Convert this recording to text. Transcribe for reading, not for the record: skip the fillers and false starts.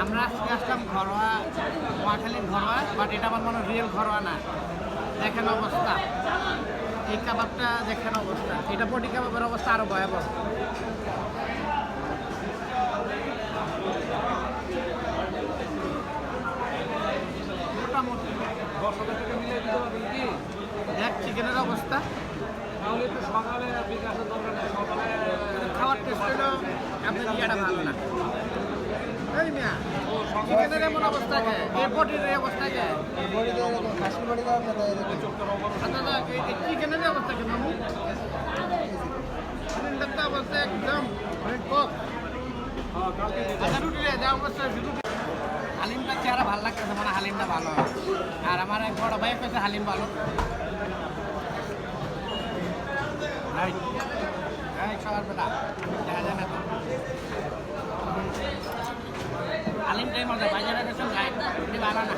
আমরা আজকে আসলাম ঘরোয়া, নোয়াখালীর ঘরোয়া, বাট এটা আমার মনে হয় রিয়েল ঘরোয়া না। দেখেন অবস্থা, এই কাবাবটা দেখেন অবস্থা, এটা বডি কাবাবের অবস্থা আরো ভয়াবহ। মোটামুটি 10,000 টাকা মিলিয়ে দিতে পারবেন কি? দেখ চিকেনের অবস্থা, তাহলে একটু সকালে আপনি কাছের দরকার নেই, সকালে খাওয়ার টেস্ট হলো আপনার ইয়েটা ভালো না। এই মিয়া চিকেনের এমন অবস্থা কে, এই বডির এই অবস্থা কে, চিকেনের অবস্থা কে মামু, চিকেনটার তো অবস্থা একদম কক। আচ্ছা রুটি রে যা অবস্থা রুটি। হালিমটার চেহারা ভালো লাগতেছে, মানে হালিমটা ভালো। আর আমার এক বড় ভাই কাছে হালিম ভালো। সকালবেলা দেখা যায় না তো হালিমটাই মজা, বাজারে গেছেন খাই ভালো না।